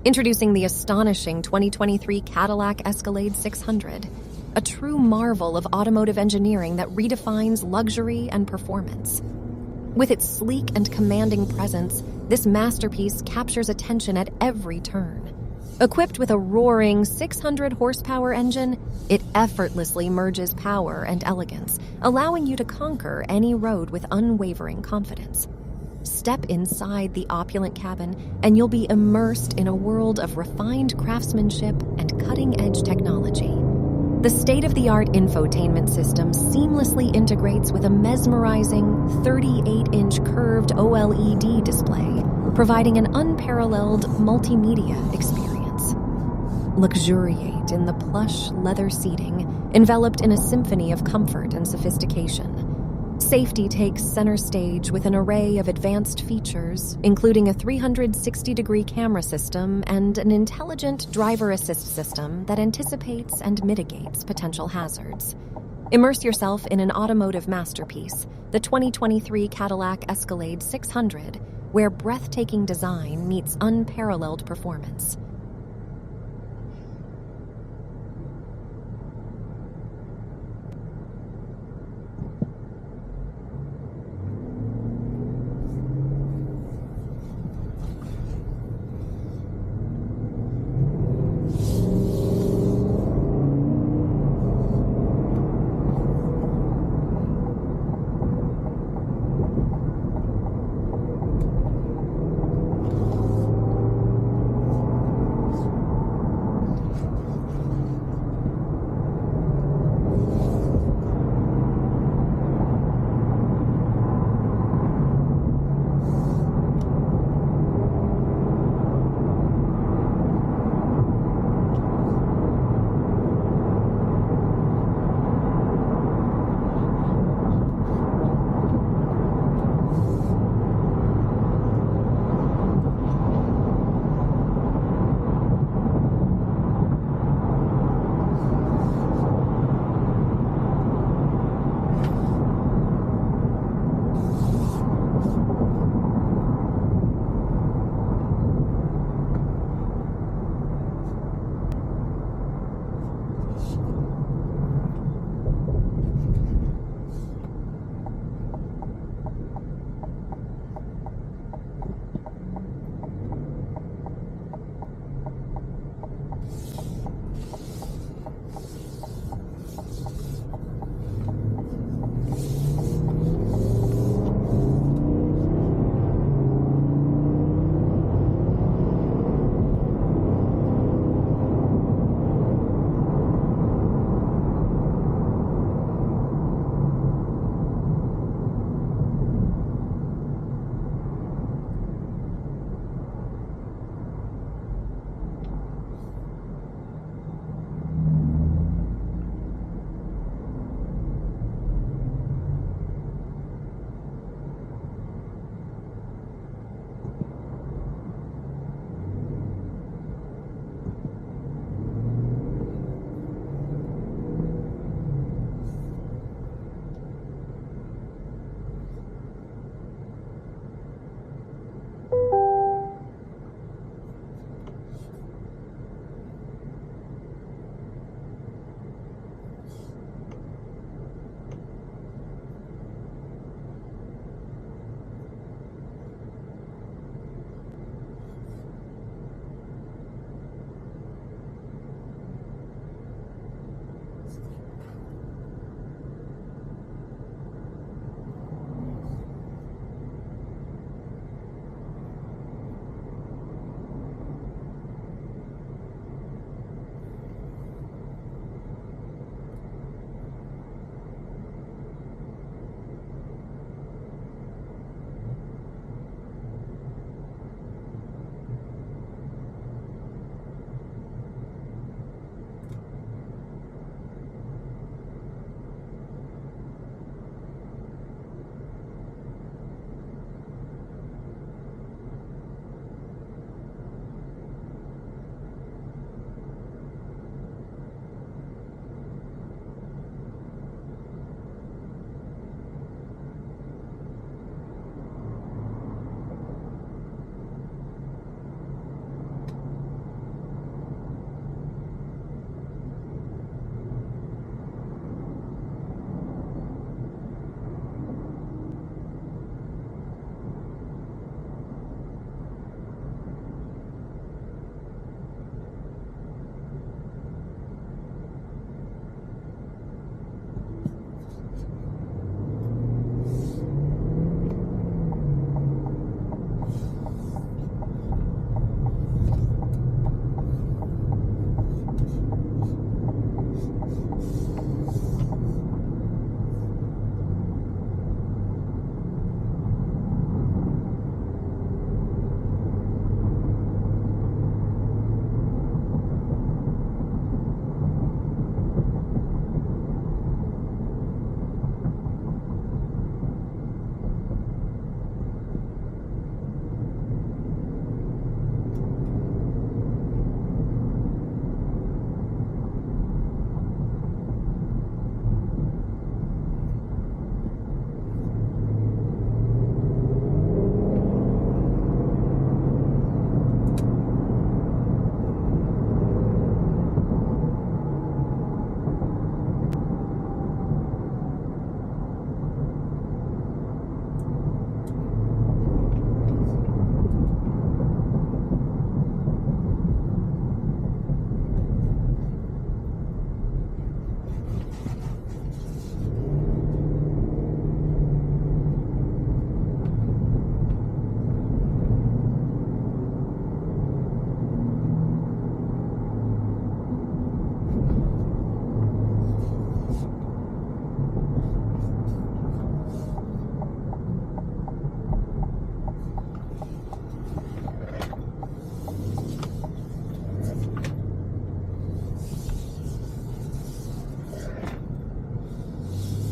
Introducing the astonishing 2023 Cadillac Escalade 600, a true marvel of automotive engineering that redefines luxury and performance. With its sleek and commanding presence, this masterpiece captures attention at every turn. Equipped with a roaring 600 horsepower engine, it effortlessly merges power and elegance, allowing you to conquer any road with unwavering confidence. Step inside the opulent cabin, and you'll be immersed in a world of refined craftsmanship and cutting-edge technology. The state-of-the-art infotainment system seamlessly integrates with a mesmerizing 38-inch curved OLED display, providing an unparalleled multimedia experience. Luxuriate in the plush leather seating, enveloped in a symphony of comfort and sophistication. Safety takes center stage with an array of advanced features, including a 360-degree camera system and an intelligent driver assist system that anticipates and mitigates potential hazards. Immerse yourself in an automotive masterpiece, the 2023 Cadillac Escalade 600, where breathtaking design meets unparalleled performance.